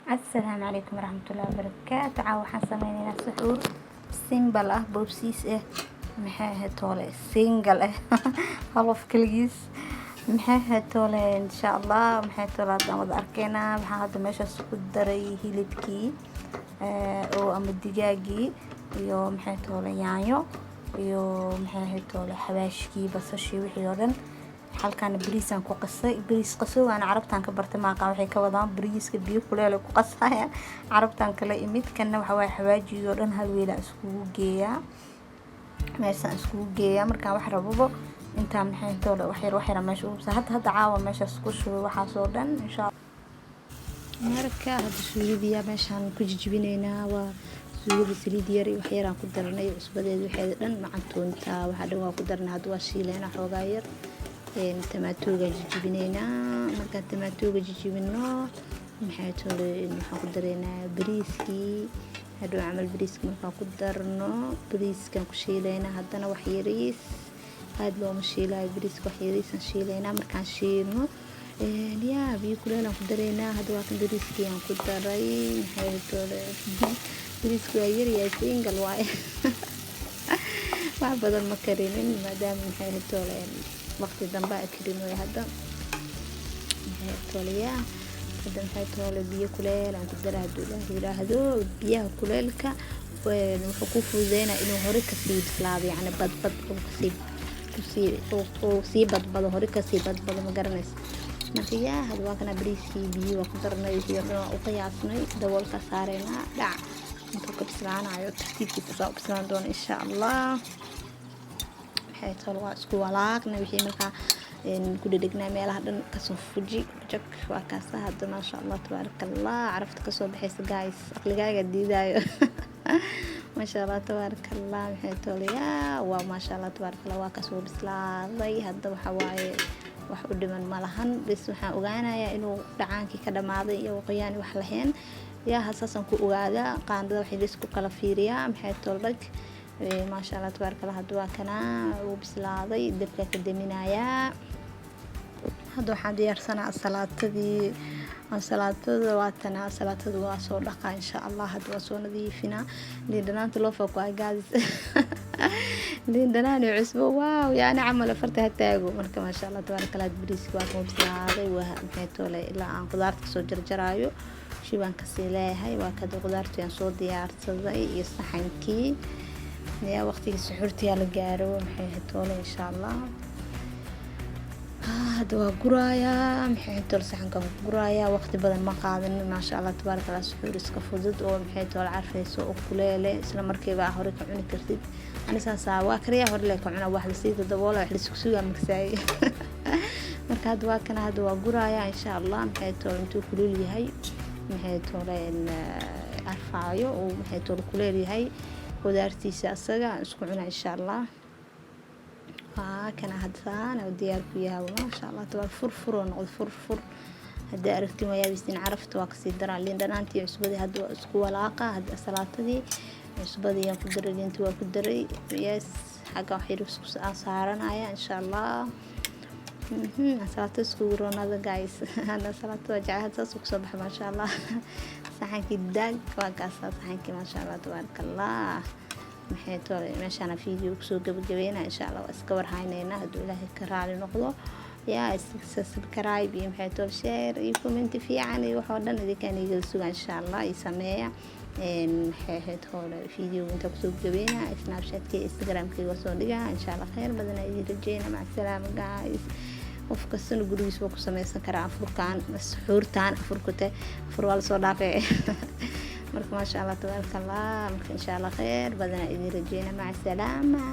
السلام عليكم ورحمة الله وبركاته. caawa waxaan sameyneynaa suxuur simple ah boobsiis ah maxay ahayd toole single ah halof kaligiis maxay ahayd toole insha Allah maxay toole hadda wada arkeynaa waxaan hadda meeshaas ku daray hilibkii oo ama digaagii iyo maxay toole yaanyo iyo maxay ahayd toole xawaashkii basashii wixii oo dhan halkaan bariisaan ku qasay bariis qasow aan carabtaan ka bartay maaqa waxay ka wadaan bariiska biyo kuleel ku qasaya carabtaan kala imid kana waxa way xawaajiyo dhan hal weel iskugu geeyaa meeshaan iskugu geeyaa marka wax rababo inta maxay toole wax yar meesha u baa hadda caawa meesha isku shubay waxa soo dhan insha Allah marka hadda suulidiya meeshaan ku jijibinaynaa waa suuliga saliid yar iyo wax yar aan ku darnay cusbadeed waxay dhan macantoonta waxa dhan waa ku darnaa hadda waa shiileena xoogaa yar tomaatoga jijibinayna marka tomaatoga jijibino maxay toole waxaan ku dareynaa bariiskii hadhow amal bariiska markaan ku darno bariiskan ku shiileynaa haddana wax yariis aad looma shiilaayo bariiska wax yariis aan shiileynaa markaan shiilno biyo kuleel aan ku dareynaa hadda waa kan bariiskii aan ku daray maxay toole bariisku waa yar yahay single waaye wax badan ma karinin maadaama maxay toole waqti dambe akrin way hadda maxay tooliya hadda maxay toole biyo kuleel aan ku daraa yiraahdo biyaha kuleelka wuxuu ku fududeynaa inuu hore ka sii bislaado yani badbad oo sii badbado hore ka sii badbado ma garanaysa marka hadda waa kana bariiskii biyo waa ku darnay iyo u qiyaasnay daboolka saarayna dhac inta ka bislaanayo tartiibkiisa soo bislaan doona insha Allah maxay toole waa isku walaaqna wixii markaa ku dhigna meelaha dhan ka soo fuji jak waa kaas hadda ma sha Allah tabarakallah arafta ka soo baxaysa guys aqligaaga diidayo ma sha Allah tabarakallah maxay toole waa ma sha Allah tabarakallah waa ka soo bislaaday hadda waxa waaye wax u dhiman malahan bis waxaan ogaanayaa inuu dhacaankii ka dhamaaday iyo qoyaan wax lahayn hasaasan ku ogaada qaandada waxay isku kala fiiriyaa maxay toole ما شاء الله تبارك الله هدوا كنا وبسلاضي دبكة كدمينايا هدوا حد يرسنا الصلاة دي الصلاة واتنا الصلاة واسو لقى إن شاء الله هدوا سو نظيفنا ليندنا تلوفك وعجاز ليندنا نعسبه واو يعني عمل فرتها تاجو مركب ما شاء الله تبارك الله بريس واقوم بسلاضي وهمتوا لي إلا عن قدرت سو جرجرايو شيبان كسيلة هاي وكذا قدرت ينصو ديار صدقي يصحنكي يا وقتي سحورتي على جارو محيط طول إن شاء الله هذا قرايا محيط طول سحن كم قرايا وقت بدل ما قاعدين ما شاء الله تبارك الله سحور إسكافوزد ومحيط طول عارفة سوق كليلة إسلام مركبة هوريك عوني كرتيب أنا ساسا واكريا هوريك عنا واحد سيد الدبولة واحد سكسوجا مكساي مركاد واكنا هذا قرايا إن شاء الله محيط طول انتو كلولي هاي محيط طول أرفعيو ومحيط طول كليلي هاي qudaartiisa asaga isku cuna insha Allah kana hadfaan oo diyaar ku yahay ma sha Allah tabar furfuro noqdo furfur hada aragti ma yaabistin carafta waa kasi daraa liin dhanaantii cusbadii hada isku walaaqa hada salaatadii cusbadii aan ku daray intii waa ku daray xaga waxay isku saaranaya insha Allah salaatu isku roonada guys ana salaatu wajaha taas ku soo baxay ma sha Allah saxanki daag waa kaas saxanki ma sha Allah tabarakallah maxay toole meeshaan fiidiyoo ku soo gabagabeeyna insha Allah waa iska warhaynayna haduu Ilaahay ka raali noqdo subscribe iyo maxay toole share iyo comment fiican iyo waxa dhan idinkaan iga sugan insha Allah ay sameeya maxay toole fiidiyoo inta ku soo gabagabeeyna Snapchat-ka Instagram-ka soo dhigaa insha Allah khayr badan ay rajeyna mac salaam guys of kasoo gurigiis waa ku sameysan karaa afurkaan suxuurtaan afurkute afur wal soo dhaafay marka ma sha Allah tabarakallah marka insha Allah khayr badan idin rajeyna mac salaama